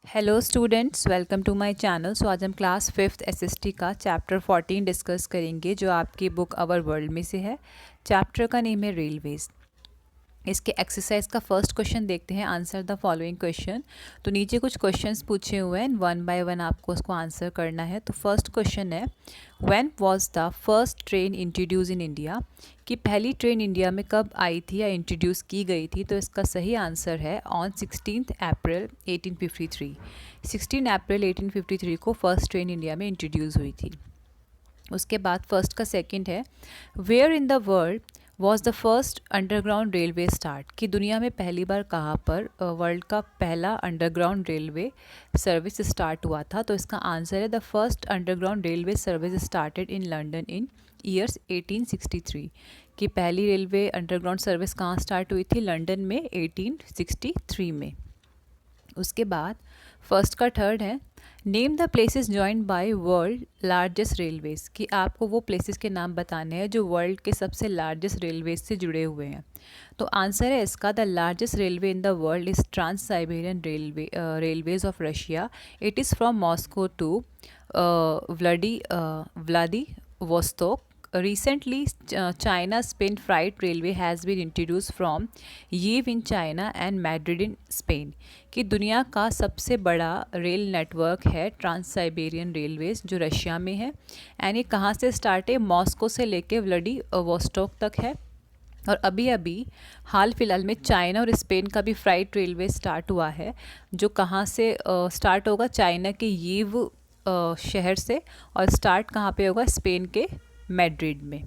Hello students, welcome to my channel. So आज हम class 5th SST का chapter 14 discuss करेंगे जो आपकी बुक आवर वर्ल्ड में से है। चैप्टर का नेम है रेलवेज। इसके एक्सरसाइज का फर्स्ट क्वेश्चन देखते हैं। Answer the following question. तो नीचे कुछ क्वेश्चंस पूछे हुए हैं, वन बाय वन आपको उसको आंसर करना है। तो फर्स्ट क्वेश्चन है, when was the first train introduce in India? कि पहली ट्रेन इंडिया में कब आई थी या इंट्रोड्यूस की गई थी? तो इसका सही आंसर है ऑन 16 अप्रैल 1853। 16 अप्रैल 1853 को फर्स्ट ट्रेन इंडिया में इंट्रोड्यूस हुई थी। उसके बाद फर्स्ट का सेकंड है, where in the world was the first underground railway start? कि दुनिया में पहली बार कहाँ पर वर्ल्ड का पहला अंडरग्राउंड रेलवे सर्विस स्टार्ट हुआ था? तो इसका आंसर है the first underground railway service started in London in years 1863। कि पहली रेलवे अंडरग्राउंड सर्विस कहाँ स्टार्ट हुई थी? लंदन में 1863 में। उसके बाद फर्स्ट का थर्ड है, name the places joined by world largest railways? कि आपको वो प्लेसेस के नाम बताने हैं जो वर्ल्ड के सबसे लार्जेस्ट रेलवेज से जुड़े हुए हैं। तो आंसर है इसका, the largest railway in the world is Trans Siberian railways of Russia. It is from Moscow to Vladivostok. Recently, China Spain freight railway has been introduced from Yiv in China and Madrid in Spain. कि दुनिया का सबसे बड़ा rail network है trans Siberian railways जो Russia में है। And ये कहाँ से स्टार्ट है? मॉस्को से लेके व्लादिवोस्तोक तक है। और अभी अभी हाल फिलहाल में चाइना और स्पेन का भी फ्राइट रेलवे स्टार्ट हुआ है, जो कहाँ से स्टार्ट होगा? चाइना के यीव शहर से। और स्टार्ट कहाँ पे होगा? स्पेन के मैड्रिड में।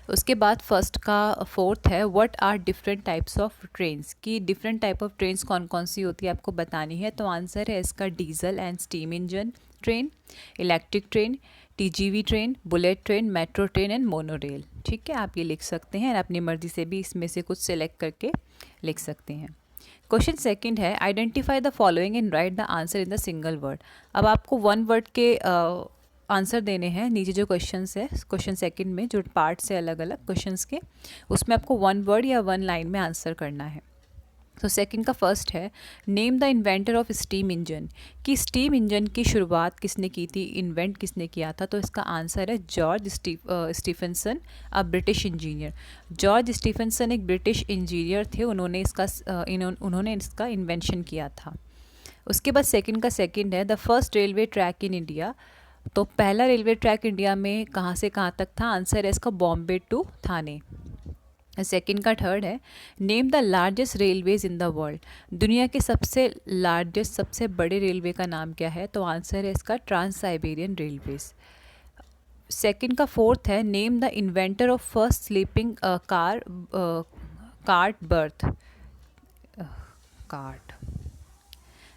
उसके बाद फर्स्ट का फोर्थ है, what are different types of trains? की डिफरेंट टाइप ऑफ ट्रेन्स कौन कौन सी होती है आपको बतानी है। तो आंसर है इसका diesel and steam engine train, electric train, TGV train, bullet train, metro train and monorail. ठीक है, आप ये लिख सकते हैं और अपनी मर्जी से भी इसमें से कुछ सेलेक्ट करके लिख सकते हैं। क्वेश्चन सेकंड है, identify the following and right the answer in the single word. अब आपको वन वर्ड के आंसर देने हैं। नीचे जो क्वेश्चंस है क्वेश्चन सेकंड में जो पार्ट्स है अलग अलग क्वेश्चंस के, उसमें आपको वन वर्ड या वन लाइन में आंसर करना है। तो सेकंड का फर्स्ट है, name the inventor of steam engine. कि स्टीम इंजन की शुरुआत किसने की थी, इन्वेंट किसने किया था? तो इसका आंसर है George Stephenson, a British engineer. George Stephenson एक ब्रिटिश इंजीनियर थे, उन्होंने इसका इन्वेंशन किया था। उसके बाद सेकंड का सेकंड है, the first railway track in India. तो पहला रेलवे ट्रैक इंडिया में कहाँ से कहाँ तक था? आंसर है इसका बॉम्बे टू थाने। सेकंड का थर्ड है, name the largest railways in the world. दुनिया के सबसे लार्जेस्ट सबसे बड़े रेलवे का नाम क्या है? तो आंसर है इसका ट्रांस साइबेरियन रेलवेज। सेकंड का फोर्थ है, name the inventor of first sleeping cart berth cart.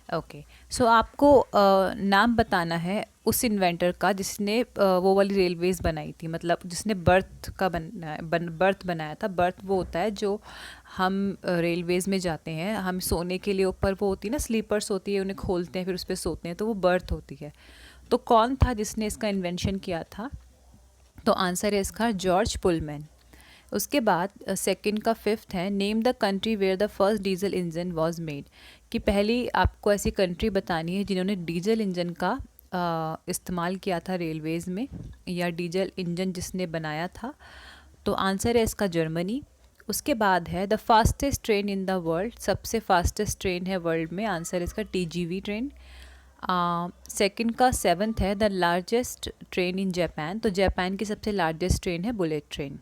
Okay, so आपको नाम बताना है उस इन्वेंटर का जिसने वो वाली रेलवेज बनाई थी, मतलब जिसने बर्थ बनाया था। बर्थ वो होता है जो हम रेलवेज में जाते हैं, हम सोने के लिए ऊपर वो होती है ना, स्लीपर्स होती है, उन्हें खोलते हैं फिर उस पर सोते हैं, तो वो बर्थ होती है। तो कौन था जिसने इसका इन्वेंशन किया था? तो आंसर है इसका जॉर्ज पुलमैन। उसके बाद सेकंड का फिफ्थ है, name the country where the first diesel engine was made. कि पहली आपको ऐसी कंट्री बतानी है जिन्होंने डीजल इंजन का इस्तेमाल किया था रेलवेज़ में, या डीजल इंजन जिसने बनाया था। तो आंसर है इसका जर्मनी। उसके बाद है the fastest train in the world. सबसे फास्टेस्ट ट्रेन है वर्ल्ड में, आंसर इसका टीजीवी ट्रेन। सेकंड का सेवन्थ है, the largest train in Japan. तो जापान की सबसे लार्जेस्ट ट्रेन है बुलेट ट्रेन।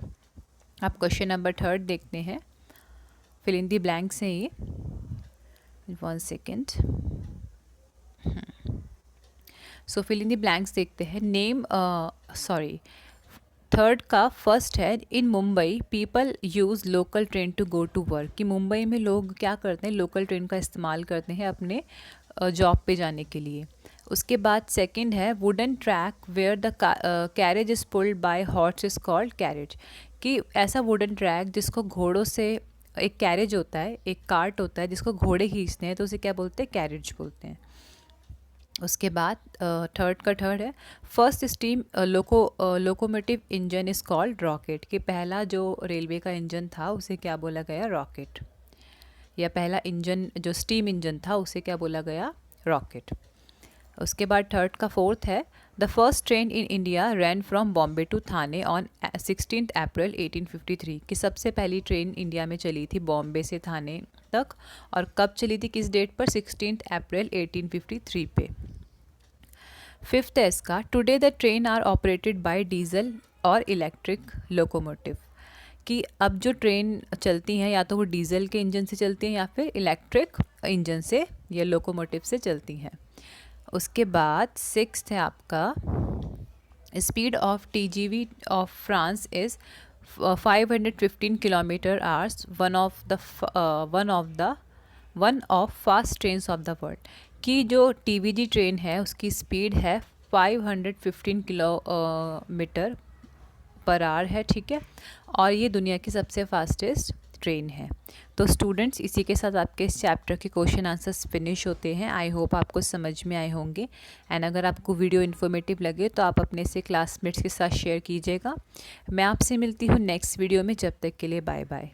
आप क्वेश्चन नंबर थर्ड देखते हैं, फिल इन दी ब्लैंक्स हैं ये। 1 second. So fill in the blanks देखते हैं। थर्ड का फर्स्ट है, in Mumbai people use local train to go to work. कि मुंबई में लोग क्या करते हैं? लोकल ट्रेन का इस्तेमाल करते हैं अपने जॉब पे जाने के लिए। उसके बाद सेकंड है, wooden track where the carriage is pulled by horse is called carriage. कि ऐसा वुडन ट्रैक जिसको घोड़ों से, एक कैरेज होता है, एक कार्ट होता है जिसको घोड़े खींचते हैं, तो उसे क्या बोलते हैं? कैरेज बोलते हैं। उसके बाद थर्ड का थर्ड है, first steam locomotive engine is called rocket. कि पहला जो रेलवे का इंजन था उसे क्या बोला गया? रॉकेट। या पहला इंजन जो स्टीम इंजन था उसे क्या बोला गया? रॉकेट। उसके बाद थर्ड का फोर्थ है, the first train in India ran from Bombay to Thane on 16 April 1853, कि सबसे पहली ट्रेन इंडिया में चली थी बॉम्बे से थाने तक, और कब चली थी, किस डेट पर, 16 अप्रैल 1853 पे। फिफ्थ है इसका, today the train are operated by diesel और इलेक्ट्रिक लोकोमोटिव, कि अब जो ट्रेन चलती हैं या तो वो डीजल के इंजन से चलती हैं या फिर इलेक्ट्रिक इंजन से या लोकोमोटिव से चलती हैं। उसके बाद सिक्स्थ है आपका, speed of TGV of France is 515 kilometre hours, one of fast trains of the world, कि जो TVG ट्रेन है उसकी स्पीड है 515 किलोमीटर पर आवर है, ठीक है, और ये दुनिया की सबसे फास्टेस्ट ट्रेन है। तो स्टूडेंट्स, इसी के साथ आपके इस चैप्टर के क्वेश्चन आंसर्स फिनिश होते हैं। आई होप आपको समझ में आए होंगे, एंड अगर आपको वीडियो इन्फॉर्मेटिव लगे तो आप अपने से क्लासमेट्स के साथ शेयर कीजिएगा। मैं आपसे मिलती हूँ नेक्स्ट वीडियो में, जब तक के लिए बाय बाय।